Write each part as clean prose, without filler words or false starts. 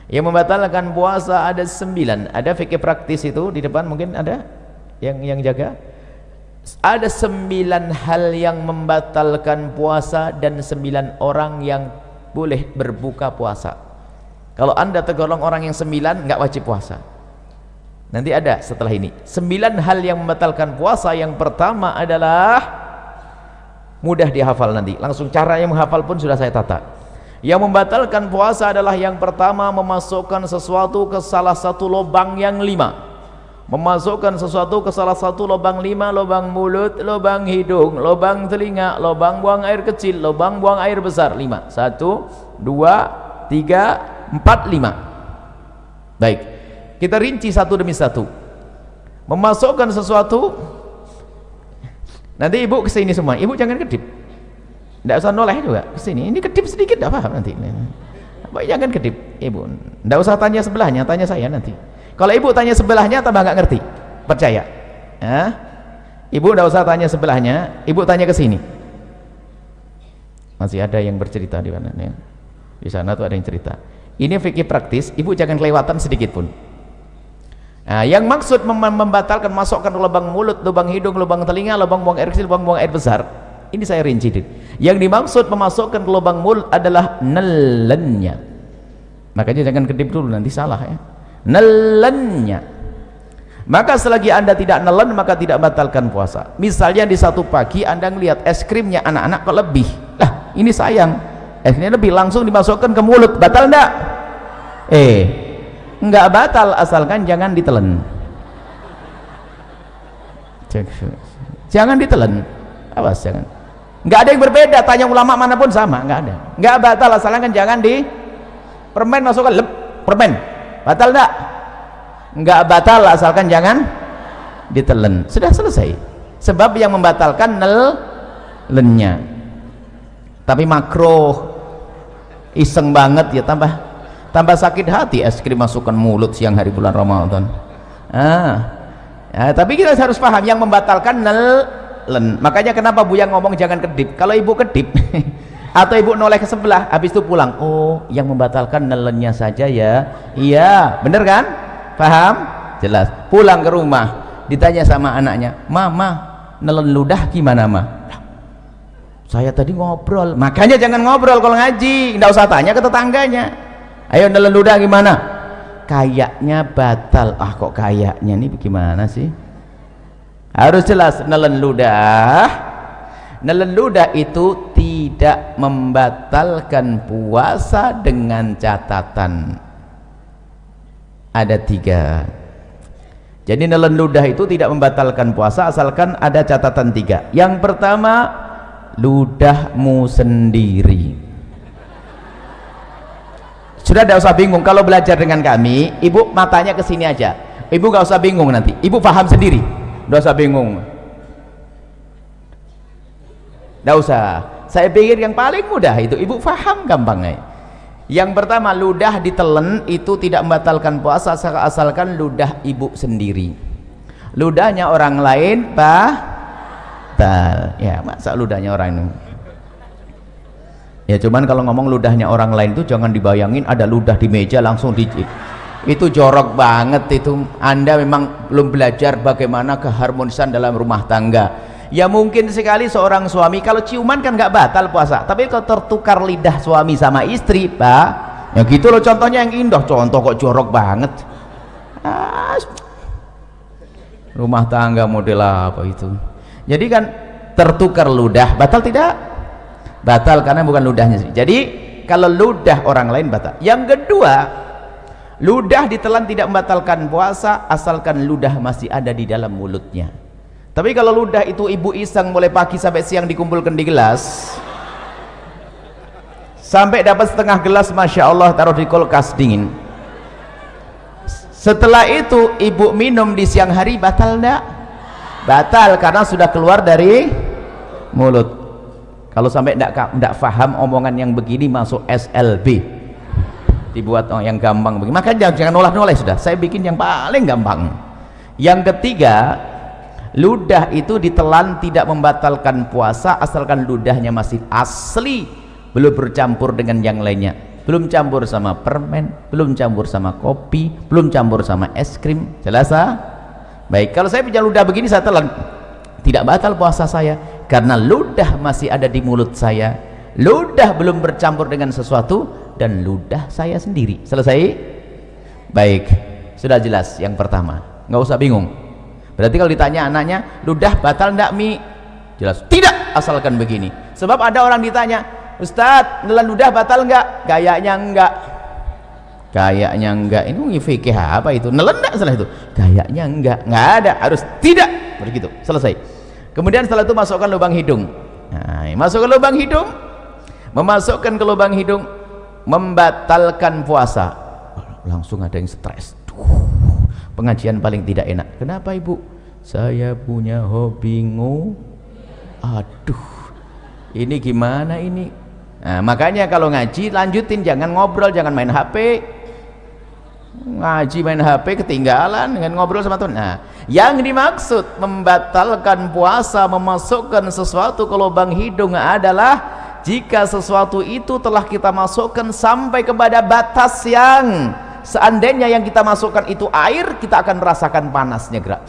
Yang membatalkan puasa ada 9. Ada fikih praktis itu di depan, mungkin ada yang jaga. Ada 9 hal yang membatalkan puasa dan 9 orang yang boleh berbuka puasa. Kalau anda tergolong orang yang 9, nggak wajib puasa. Nanti ada setelah ini 9 hal yang membatalkan puasa. Yang pertama adalah mudah dihafal, nanti langsung cara yang menghafal pun sudah saya tata. Yang membatalkan puasa adalah yang pertama, memasukkan sesuatu ke salah satu lubang yang 5. Memasukkan sesuatu ke salah satu lubang 5, lubang mulut, lubang hidung, lubang telinga, lubang buang air kecil, lubang buang air besar. 5. 1, 2, 3, 4, 5. Baik, kita rinci satu demi satu. Memasukkan sesuatu, nanti ibu kesini semua, ibu jangan kedip, tidak usah noleh juga kesini. Ini kedip sedikit tidak paham nanti. Jangan kedip ibu, tidak usah tanya sebelahnya, tanya saya nanti. Kalau ibu tanya sebelahnya tambah nggak ngerti, percaya ya? Ibu tidak usah tanya sebelahnya, ibu tanya ke sini. Masih ada yang bercerita di mana ya? Di sana tuh ada yang cerita. Ini fikih praktis, ibu jangan kelewatan sedikit pun. Nah, yang maksud membatalkan masukkan lubang mulut, lubang hidung, lubang telinga, lubang buang air kecil, lubang buang air besar, ini saya rinci. Yang dimaksud memasukkan ke lubang mulut adalah nelennya. Makanya jangan kedip dulu, nanti salah ya. Nelennya. Maka selagi anda tidak nelen, maka tidak batalkan puasa. Misalnya di satu pagi anda melihat es krimnya anak-anak kok lebih, lah ini sayang, esnya lebih, langsung dimasukkan ke mulut, batal enggak? Enggak batal asalkan jangan ditelan. Jangan ditelan, awas jangan. Enggak ada yang berbeda, tanya ulama manapun sama, enggak ada. Enggak batal asalkan jangan di permen masukkan permen. Batal enggak? Enggak batal asalkan jangan ditelan. Sudah selesai. Sebab yang membatalkan nelennya. Tapi makruh, iseng banget ya, tambah sakit hati es krim masukkan mulut siang hari bulan Ramadan. Tapi kita harus paham yang membatalkan nelen. Makanya kenapa Buya ngomong jangan kedip. Kalau ibu kedip atau ibu noleh ke sebelah, habis itu pulang, oh yang membatalkan nelennya saja ya. Iya bener kan, paham, jelas. Pulang ke rumah ditanya sama anaknya, mama nelen ludah gimana ma? Saya tadi ngobrol. Makanya jangan ngobrol kalau ngaji, nggak usah tanya ke tetangganya. Ayo nelen ludah gimana? Kayaknya batal. Kok kayaknya nih gimana sih? Harus jelas. Nelen ludah itu tidak membatalkan puasa dengan catatan ada 3. Jadi nelen ludah itu tidak membatalkan puasa asalkan ada catatan 3. Yang pertama, ludahmu sendiri. Sudah tidak usah bingung kalau belajar dengan kami, ibu matanya ke sini aja, ibu gak usah bingung, nanti ibu paham sendiri, tidak usah bingung, tidak usah. Saya pikir yang paling mudah itu ibu paham gampangnya. Yang pertama, ludah ditelan itu tidak membatalkan puasa asalkan ludah ibu sendiri. Ludahnya orang lain batal ya, masa ludahnya orang ini ya. Cuman kalau ngomong ludahnya orang lain itu jangan dibayangin ada ludah di meja langsung itu jorok banget itu. Anda memang belum belajar bagaimana keharmonisan dalam rumah tangga. Ya mungkin sekali seorang suami kalau ciuman kan nggak batal puasa, tapi kalau tertukar lidah suami sama istri ya gitu loh. Contohnya yang indah, contoh kok jorok banget. Rumah tangga model apa itu? Jadi kan tertukar ludah, batal tidak? Batal karena bukan ludahnya sendiri. Jadi kalau ludah orang lain batal. Yang kedua, ludah ditelan tidak membatalkan puasa asalkan ludah masih ada di dalam mulutnya. Tapi kalau ludah itu ibu iseng mulai pagi sampai siang dikumpulkan di gelas, sampai dapat setengah gelas, masya Allah, taruh di kulkas dingin. Setelah itu ibu minum di siang hari, batal enggak? Batal karena sudah keluar dari mulut. Kalau sampai enggak paham omongan yang begini, masuk SLB, dibuat yang gampang begini. Maka jangan noleh-noleh, sudah saya bikin yang paling gampang. Yang ketiga, ludah itu ditelan tidak membatalkan puasa asalkan ludahnya masih asli, belum bercampur dengan yang lainnya. belum campur sama permen, belum campur sama kopi, belum campur sama es krim. Jelas? Baik, kalau saya punya ludah begini saya telan, tidak batal puasa saya karena ludah masih ada di mulut saya, ludah belum bercampur dengan sesuatu, dan ludah saya sendiri. Selesai? Baik, sudah jelas yang pertama, nggak usah bingung. Berarti kalau ditanya anaknya, ludah batal enggak Mi? Jelas tidak, asalkan begini. Sebab ada orang ditanya, Ustadz, nelan ludah batal enggak? Kayaknya enggak. Kayaknya enggak. Ini fikih apa itu? Nelan enggak salah itu? Kayaknya enggak. Enggak ada, harus tidak. Begitu, selesai. Kemudian setelah itu masukkan lubang hidung. Nah, masukkan lubang hidung. Memasukkan ke lubang hidung membatalkan puasa. Langsung ada yang stres. Pengajian paling tidak enak. Kenapa Ibu? Saya punya hobi aduh, ini gimana ini? Nah, makanya kalau ngaji lanjutin, jangan ngobrol, jangan main HP. Ngaji main HP ketinggalan dengan ngobrol sama Tuhan. Nah, yang dimaksud membatalkan puasa, memasukkan sesuatu ke lubang hidung adalah jika sesuatu itu telah kita masukkan sampai kepada batas yang seandainya yang kita masukkan itu air, kita akan merasakan panasnya gerak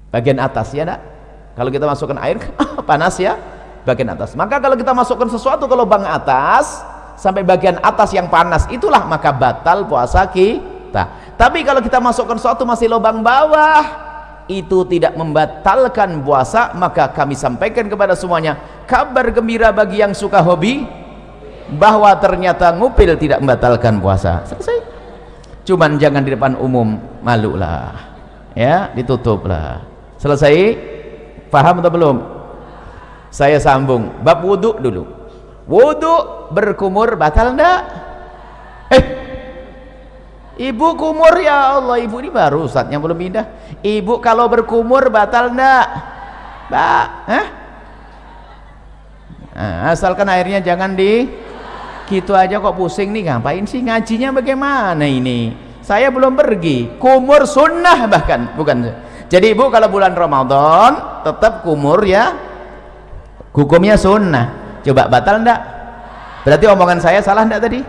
bagian atas, ya nak? Kalau kita masukkan air panas ya bagian atas. Maka kalau kita masukkan sesuatu ke lubang atas sampai bagian atas yang panas, itulah maka batal puasa kita. Tapi kalau kita masukkan sesuatu masih lubang bawah, itu tidak membatalkan puasa. Maka kami sampaikan kepada semuanya kabar gembira bagi yang suka hobi, bahwa ternyata ngupil tidak membatalkan puasa. Selesai. Cuman jangan di depan umum, malu lah ya, ditutup lah. Selesai. Paham atau belum? Saya sambung bab wudhu dulu. Wudhu berkumur batal enggak? Ibu kumur, ya Allah, ibu ini baru Ustadznya belum pindah. Ibu kalau berkumur batal enggak? Nah, asalkan airnya jangan di gitu aja kok pusing nih, ngapain sih ngajinya bagaimana ini? Saya belum pergi. Kumur sunnah bahkan, bukan. Jadi ibu kalau bulan Ramadan tetap kumur ya, hukumnya sunnah. Coba batal enggak? Berarti omongan saya salah enggak tadi?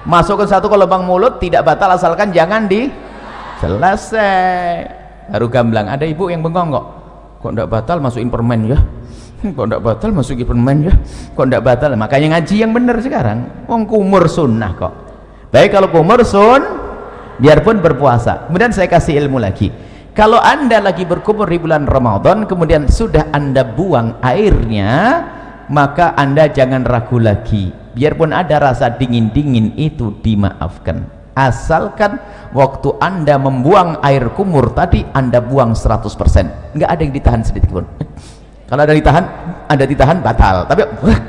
Masukkan satu ke lubang mulut tidak batal asalkan jangan di selesai. Baru gamblang. Ada ibu yang bengong kok enggak batal masukin permen ya, kok enggak batal masukin permen ya, kok enggak batal. Makanya ngaji yang benar sekarang. Wong kumur sunnah kok. Baik, kalau kumur biarpun berpuasa. Kemudian saya kasih ilmu lagi. Kalau anda lagi berkumur di bulan Ramadan, kemudian sudah anda buang airnya, maka anda jangan ragu lagi. Biarpun ada rasa dingin-dingin itu dimaafkan. Asalkan waktu anda membuang air kumur tadi, anda buang 100%. Nggak ada yang ditahan sedikit pun. Kalau ada ditahan batal. Tapi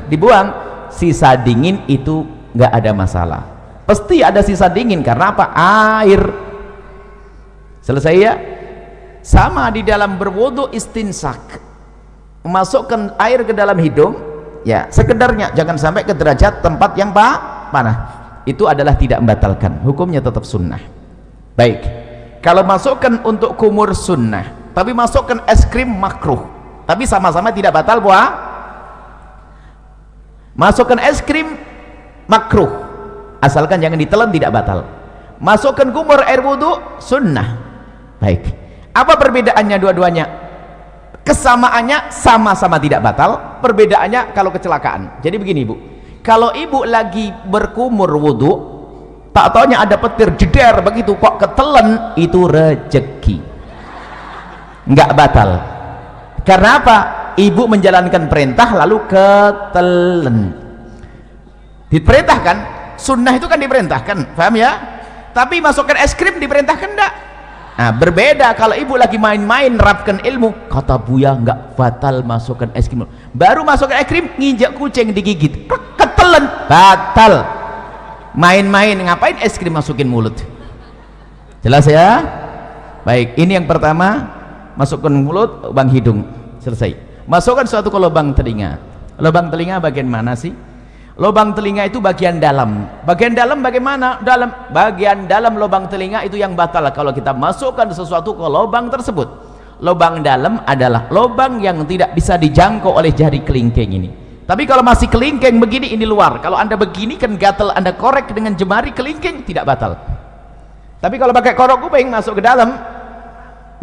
dibuang, sisa dingin itu nggak ada masalah. Pasti ada sisa dingin karena apa? Air. Selesai ya? Sama di dalam berwudu istinsak, memasukkan air ke dalam hidung ya sekedarnya, jangan sampai ke derajat tempat yang panah. Itu adalah tidak membatalkan, hukumnya tetap sunnah. Baik, kalau masukkan untuk kumur sunnah, tapi masukkan es krim makruh, tapi sama-sama tidak batal puasa. Masukkan es krim makruh, asalkan jangan ditelan, tidak batal. Masukkan kumur air wudu sunnah. Baik, apa perbedaannya dua-duanya? Kesamaannya sama-sama tidak batal, perbedaannya kalau kecelakaan. Jadi begini ibu, kalau ibu lagi berkumur wudu, tak taunya ada petir jeder begitu kok ketelen, itu rezeki, nggak batal. Karena apa? Ibu menjalankan perintah lalu ketelen. Diperintahkan, sunnah itu kan diperintahkan, paham ya? Tapi masukkan es krim diperintahkan enggak? Nah, berbeda kalau ibu lagi main-main rapkan ilmu, kata Buya nggak batal masukkan es krim. Baru masukkan es krim, nginjak kucing digigit, ketelen, batal. Main-main, ngapain es krim masukin mulut? Jelas ya? Baik, ini yang pertama, masukkan mulut, lubang hidung, selesai. Masukkan suatu ke lubang telinga. Lubang telinga bagian mana sih? Lubang telinga itu bagian dalam. Bagian dalam bagaimana? Bagian dalam lubang telinga itu yang batal kalau kita masukkan sesuatu ke lubang tersebut. Lubang dalam adalah lubang yang tidak bisa dijangkau oleh jari kelingking ini. Tapi kalau masih kelingking begini, ini luar. Kalau anda begini kan gatal, anda korek dengan jemari kelingking, tidak batal. Tapi kalau pakai korok kuping masuk ke dalam,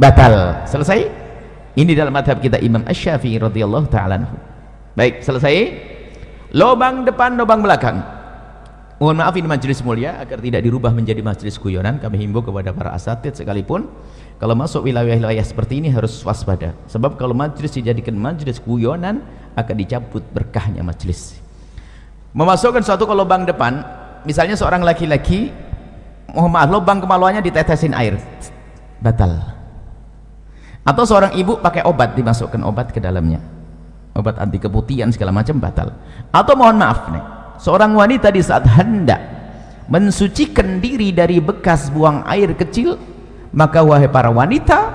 batal. Selesai. Ini dalam madhab kita Imam Asy-Syafi'i radhiyallahu ta'ala anhu. Baik, selesai. Lubang depan, lubang belakang. Mohon maaf, ini majelis mulia, agar tidak dirubah menjadi majelis guyonan. Kami himbau kepada para asatidz sekalipun, kalau masuk wilayah-wilayah seperti ini harus waspada. Sebab kalau majelis dijadikan majelis guyonan, akan dicabut berkahnya majelis. Memasukkan suatu ke lubang depan, misalnya seorang laki-laki, mohon maaf, lubang kemaluannya ditetesin air, batal. Atau seorang ibu pakai obat, dimasukkan obat ke dalamnya, obat anti keputihan segala macam, batal. Atau mohon maaf nih, seorang wanita di saat hendak mensucikan diri dari bekas buang air kecil, maka wahai para wanita,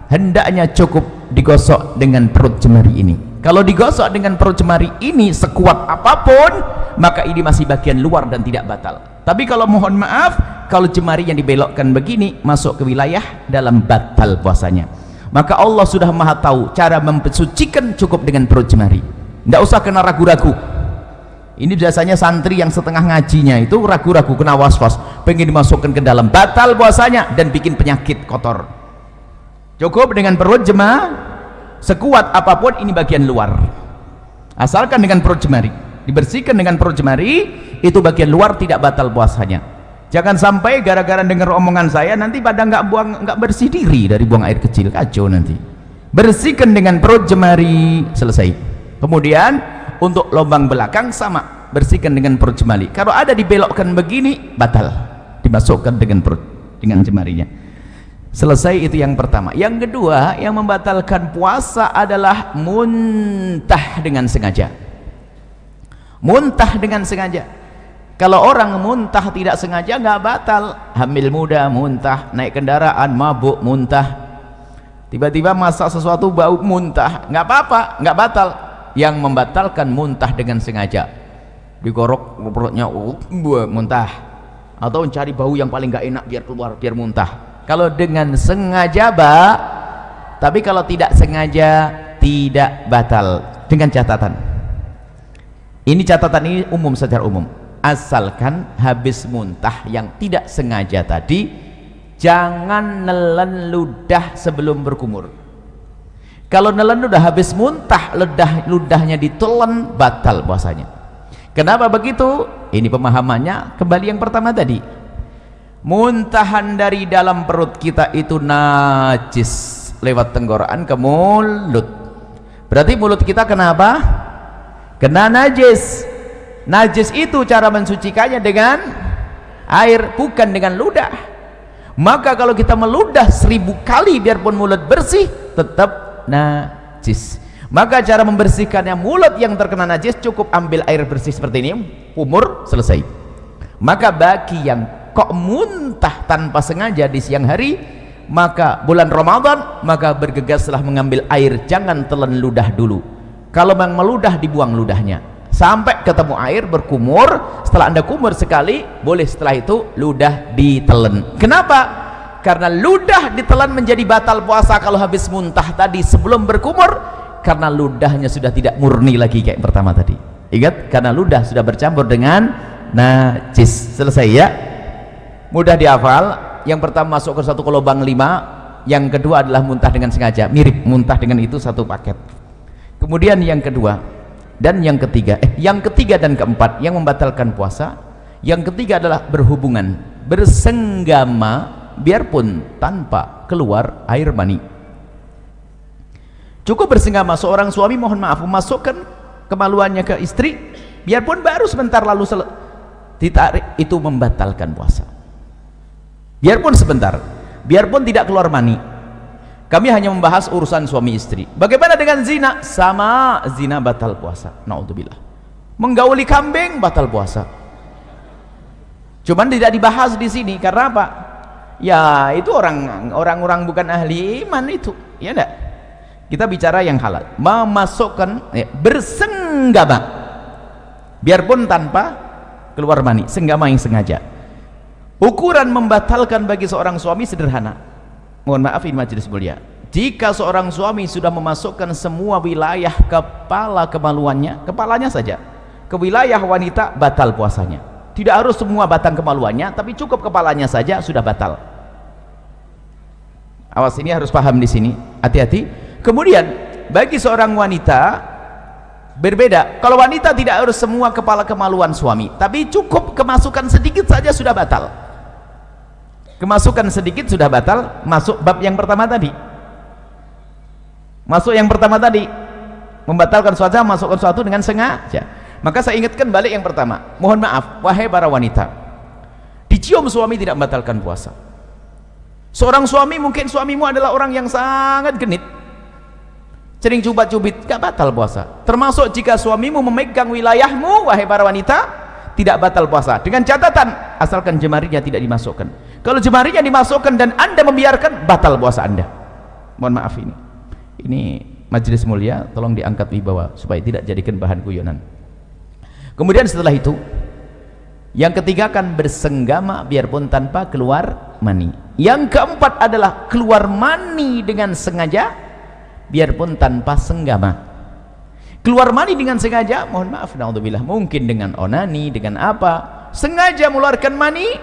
hendaknya cukup digosok dengan perut jemari ini. Kalau digosok dengan perut jemari ini sekuat apapun, maka ini masih bagian luar dan tidak batal. Tapi kalau mohon maaf, kalau jemari yang dibelokkan begini masuk ke wilayah dalam, batal puasanya. Maka Allah sudah maha tahu cara mensucikan, cukup dengan perut jemari, tidak usah kena ragu-ragu. Ini biasanya santri yang setengah ngajinya itu ragu-ragu, kena was-was, pengen dimasukkan ke dalam, batal puasanya dan bikin penyakit kotor. Cukup dengan perut jemari, sekuat apapun ini bagian luar, asalkan dengan perut jemari, dibersihkan dengan perut jemari, itu bagian luar, tidak batal puasanya. Jangan sampai gara-gara dengar omongan saya nanti pada nggak bersih diri dari buang air kecil, kacau nanti. Bersihkan dengan perut jemari, selesai. Kemudian untuk lubang belakang sama, bersihkan dengan perut jemari. Kalau ada dibelokkan begini, batal, dimasukkan dengan perut, dengan jemarinya. Selesai, itu yang pertama. Yang kedua, yang membatalkan puasa adalah muntah dengan sengaja. Muntah dengan sengaja. Kalau orang muntah tidak sengaja nggak batal. Hamil muda muntah, naik kendaraan mabuk muntah, tiba-tiba masak sesuatu bau muntah, nggak apa-apa, nggak batal. Yang membatalkan muntah dengan sengaja, digorok perutnya, muntah, atau mencari bau yang paling nggak enak biar keluar, biar muntah. Kalau dengan sengaja tapi kalau tidak sengaja tidak batal. Dengan catatan, ini catatan ini umum, secara umum, asalkan habis muntah yang tidak sengaja tadi, jangan nelen ludah sebelum berkumur. Kalau nelen ludah habis muntah, ludahnya ditelan, batal puasanya. Kenapa begitu? Ini pemahamannya kembali yang pertama tadi. Muntahan dari dalam perut kita itu najis lewat tenggorokan ke mulut. Berarti mulut kita kenapa? Kena najis. Najis itu cara mensucikannya dengan air, bukan dengan ludah. Maka kalau kita meludah 1000 kali biarpun mulut bersih, tetap najis. Maka cara membersihkannya mulut yang terkena najis, cukup ambil air bersih seperti ini, umur, selesai. Maka bagi yang kok muntah tanpa sengaja di siang hari, maka bulan Ramadan, maka bergegaslah mengambil air, jangan telan ludah dulu. Kalau memang meludah, dibuang ludahnya sampai ketemu air, berkumur. Setelah anda kumur sekali, boleh setelah itu ludah ditelan. Kenapa? Karena ludah ditelan menjadi batal puasa kalau habis muntah tadi sebelum berkumur, karena ludahnya sudah tidak murni lagi kayak pertama tadi. Ingat, karena ludah sudah bercampur dengan najis. Selesai ya, mudah dihafal. Yang pertama masuk ke satu ke lubang 5, yang kedua adalah muntah dengan sengaja, mirip muntah dengan itu satu paket. Kemudian yang kedua dan yang ketiga, yang ketiga dan keempat yang membatalkan puasa, yang ketiga adalah berhubungan, bersenggama biarpun tanpa keluar air mani. Cukup bersenggama, seorang suami mohon maaf memasukkan kemaluannya ke istri biarpun baru sebentar lalu ditarik, itu membatalkan puasa. Biarpun sebentar, biarpun tidak keluar mani. Kami hanya membahas urusan suami istri. Bagaimana dengan zina? Sama, zina batal puasa. Naudzubillah. Menggauli kambing batal puasa. Cuman tidak dibahas di sini karena apa? Ya itu orang-orang bukan ahli iman itu, ya enggak? Kita bicara yang halal. Memasukkan bersenggama biarpun tanpa keluar mani, senggama yang sengaja. Ukuran membatalkan bagi seorang suami sederhana. Mohon maaf ini majelis mulia, Jika seorang suami sudah memasukkan semua wilayah kepala kemaluannya, kepalanya saja, ke wilayah wanita, batal puasanya. Tidak harus semua batang kemaluannya, tapi cukup kepalanya saja sudah batal. Awas, ini harus paham di sini, hati-hati. Kemudian bagi seorang wanita berbeda. Kalau wanita tidak harus semua kepala kemaluan suami, tapi cukup kemasukan sedikit saja sudah batal. Kemasukan sedikit sudah batal. Masuk bab yang pertama tadi. Masuk yang pertama tadi, membatalkan suatu, masukkan suatu dengan sengaja. Maka saya ingatkan balik yang pertama. Mohon maaf, wahai para wanita, dicium suami tidak membatalkan puasa. Seorang suami, mungkin suamimu adalah orang yang sangat genit, sering cubit-cubit, gak batal puasa. Termasuk jika suamimu memegang wilayahmu, wahai para wanita, tidak batal puasa. Dengan catatan, asalkan jemarinya tidak dimasukkan. Kalau jemarinya dimasukkan dan anda membiarkan, batal puasa anda. Mohon maaf, ini majelis mulia, tolong diangkat wibawa supaya tidak jadikan bahan guyonan. Kemudian setelah itu, yang ketiga kan bersenggama biarpun tanpa keluar mani. Yang keempat adalah keluar mani dengan sengaja biarpun tanpa senggama. Keluar mani dengan sengaja, mohon maaf, naudzubillah, mungkin dengan onani, dengan apa, sengaja mengeluarkan mani,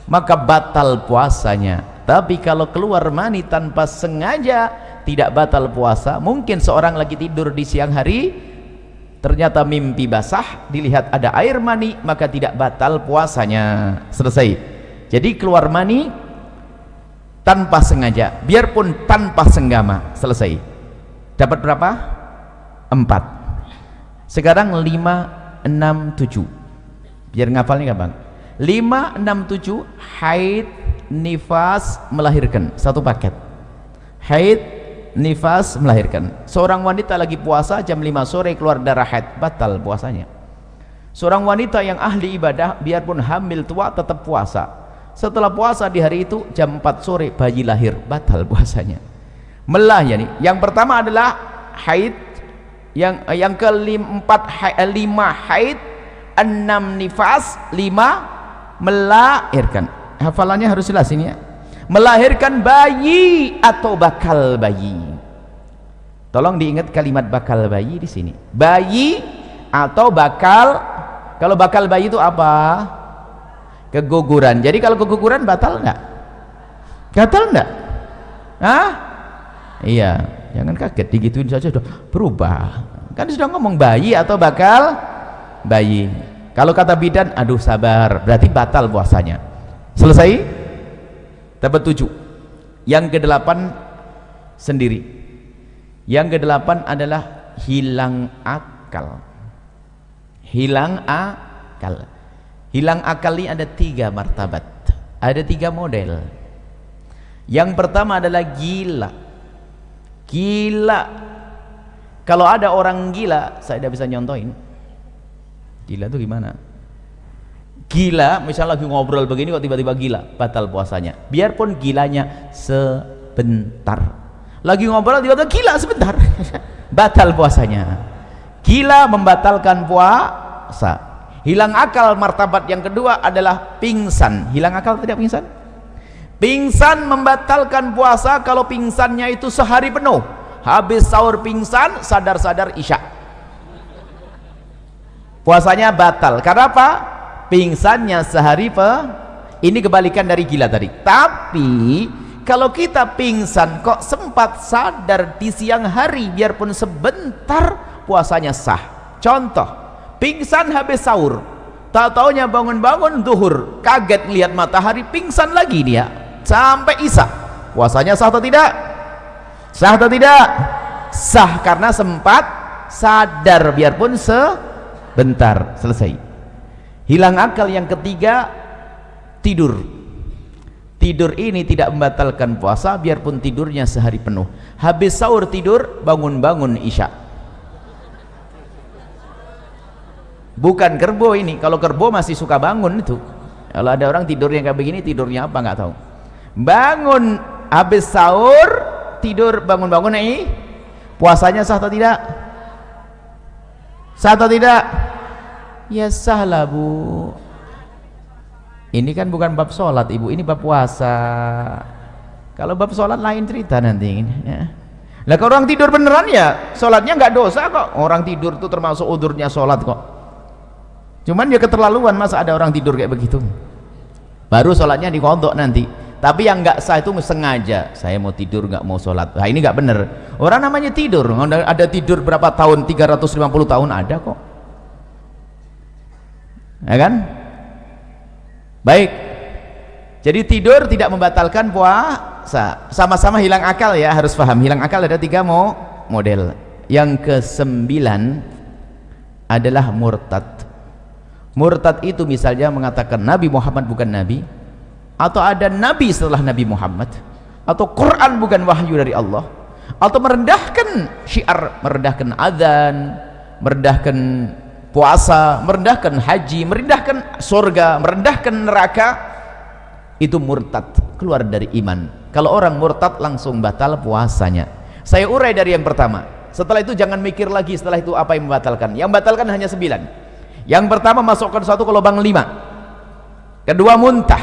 maka batal puasanya. Tapi kalau keluar mani tanpa sengaja, tidak batal puasa. Mungkin seorang lagi tidur di siang hari, ternyata mimpi basah, dilihat ada air mani, maka tidak batal puasanya. Selesai. Jadi keluar mani tanpa sengaja, biarpun tanpa senggama, selesai. Dapat berapa? 4. Sekarang 5, 6, 7. Biar ngafalnya gampang. 5, 6, 7, haid, nifas, melahirkan. Satu paket. Haid, nifas, melahirkan. Seorang wanita lagi puasa jam 5 sore keluar darah haid, batal puasanya. Seorang wanita yang ahli ibadah biarpun hamil tua tetap puasa. Setelah puasa di hari itu jam 4 sore bayi lahir, batal puasanya. Melah ya nih. Yang pertama adalah haid, yang keempat 5 haid, 6 nifas, 5 melahirkan. Hafalannya harus jelas ini ya. Melahirkan bayi atau bakal bayi. Tolong diingat kalimat bakal bayi di sini. Bayi atau bakal. Kalau bakal bayi itu apa? Keguguran. Jadi kalau keguguran batal enggak? Batal enggak? Hah? Iya, jangan kaget digituin saja sudah berubah. Kan sudah ngomong bayi atau bakal bayi. Kalau kata bidan, aduh sabar, berarti batal puasanya. Selesai? Dapat 7. Yang ke-8 sendiri. Yang ke-8 adalah hilang akal. Hilang akal. Hilang akal ini ada 3 martabat, ada 3 model. Yang pertama adalah gila. Gila. Kalau ada orang gila, saya tidak bisa nyontohin. Gila itu gimana? Gila, misalnya lagi ngobrol begini kok tiba-tiba gila, batal puasanya. Biarpun gilanya sebentar. Lagi ngobrol tiba-tiba gila sebentar, batal puasanya. Gila membatalkan puasa. Hilang akal martabat yang kedua adalah pingsan. Hilang akal tidak pingsan? Pingsan membatalkan puasa kalau pingsannya itu sehari penuh. Habis sahur pingsan, sadar-sadar isya. Puasanya batal. Karena apa? Pingsannya sehari ini kebalikan dari gila tadi. Tapi kalau kita pingsan kok sempat sadar di siang hari biarpun sebentar, puasanya sah. Contoh, pingsan habis sahur, tak taunya bangun-bangun zuhur, kaget lihat matahari, pingsan lagi dia sampai isya. Puasanya sah atau tidak? Sah atau tidak? Sah, karena sempat sadar biarpun sebentar. Selesai. Hilang akal yang ketiga, tidur. Tidur ini tidak membatalkan puasa biarpun tidurnya sehari penuh. Habis sahur tidur, bangun-bangun isya. Bukan kerbau ini. Kalau kerbau masih suka bangun itu. Kalau ada orang tidurnya kayak begini, tidurnya apa nggak tahu. Bangun habis sahur, tidur bangun-bangun ini, puasanya sah atau tidak? Sah atau tidak? Ya sah lah bu. Ini kan bukan bab sholat ibu, ini bab puasa. Kalau bab sholat lain cerita nanti ya. Lah kalau orang tidur beneran ya sholatnya nggak dosa kok. Orang tidur tuh termasuk udurnya sholat kok. Cuman ya keterlaluan, masa ada orang tidur kayak begitu. Baru sholatnya dikodok nanti. Tapi yang nggak sah itu sengaja, saya mau tidur nggak mau sholat. Nah ini nggak bener. Orang namanya tidur, ada tidur berapa tahun, 350 tahun ada kok, ya kan? Baik, jadi tidur tidak membatalkan puasa. Sama-sama hilang akal ya, harus paham. Hilang akal ada 3 model. Yang ke-9 adalah murtad. Murtad itu misalnya mengatakan Nabi Muhammad bukan Nabi, atau ada Nabi setelah Nabi Muhammad, atau Quran bukan wahyu dari Allah, atau merendahkan syiar, merendahkan adzan, merendahkan puasa, merendahkan haji, merendahkan surga, merendahkan neraka. Itu murtad, keluar dari iman. Kalau orang murtad langsung batal puasanya. Saya urai dari yang pertama. Setelah itu jangan mikir lagi setelah itu apa yang membatalkan. Yang membatalkan hanya 9. Yang pertama, masukkan satu ke lubang 5. Kedua, muntah.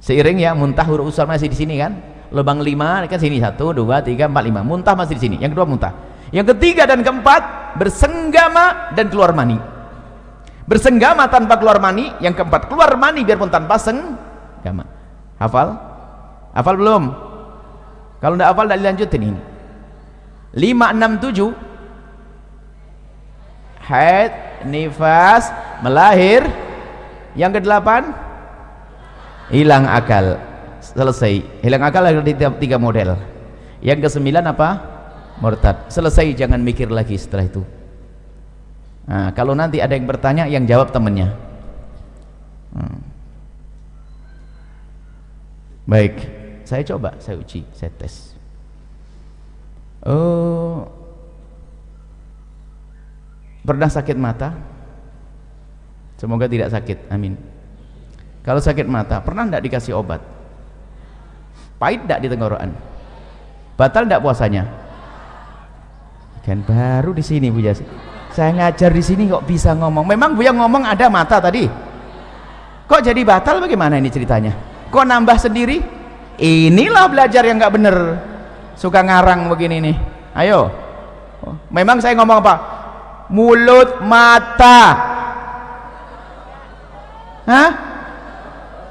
Seiring ya, muntah huruf usar masih di sini kan, lubang 5 kan sini, 1, 2, 3, 4, 5, muntah masih di sini. Yang kedua muntah. Yang ketiga dan keempat, bersenggama dan keluar mani. Bersenggama tanpa keluar mani. Yang keempat, keluar mani biarpun tanpa senggama. Hafal? Hafal belum? Kalau tidak hafal, tidak dilanjutin ini. 5, 6, 7 haid, nifas, melahir. Yang ke-8 hilang akal. Selesai. Hilang akal ada 3 model. Yang ke-9 apa? Murtad. Selesai, jangan mikir lagi setelah itu. Nah, kalau nanti ada yang bertanya, yang jawab temannya. Baik, saya coba, saya uji, saya tes. Pernah sakit mata? Semoga tidak sakit, amin. Kalau sakit mata, pernah tidak dikasih obat? Pahit tidak di tenggorokan? Batal tidak puasanya? Kan baru di sini Bu Yas. Saya ngajar di sini kok bisa ngomong. Memang Bu yang ngomong ada mata tadi. Kok jadi batal, bagaimana ini ceritanya? Kok nambah sendiri? Inilah belajar yang nggak bener. Suka ngarang begini nih. Ayo. Memang saya ngomong apa? Mulut, mata. Hah?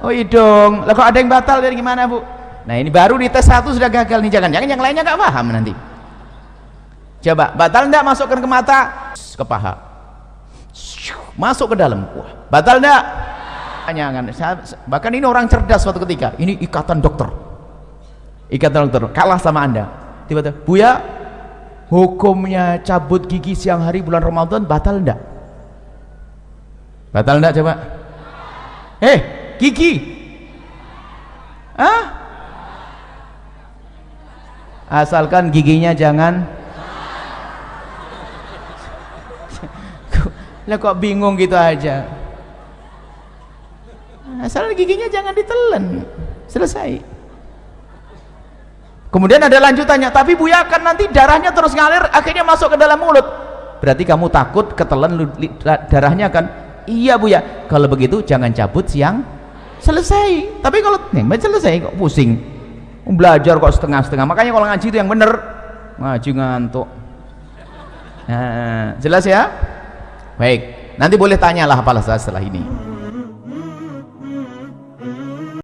Oh hidung. Lah kok ada yang batal dari gimana Bu? Nah ini baru di tes 1 sudah gagal nih. Jangan-jangan yang lainnya nggak paham nanti. Coba, batal enggak masukkan ke mata, ke paha, masuk ke dalam. Wah, batal enggak? Jangan. Bahkan ini orang cerdas suatu ketika. Ini ikatan dokter. Ikatan dokter kalah sama Anda. Tiba-tiba, Buya, hukumnya cabut gigi siang hari bulan Ramadan batal enggak? Batal enggak coba? Gigi. Asalkan giginya jangan. Lah kok bingung gitu aja. Asal giginya jangan ditelan. Selesai. Kemudian ada lanjutannya, tapi Buya kan nanti darahnya terus ngalir akhirnya masuk ke dalam mulut. Berarti kamu takut ketelan darahnya kan? Iya Buya. Kalau begitu jangan cabut siang. Selesai. Tapi kalau selesai kok pusing. Belajar kok setengah-setengah. Makanya kalau ngaji itu yang bener. Ngaji ngantuk. Nah, jelas ya? Baik, nanti boleh tanyalah apalah setelah ini.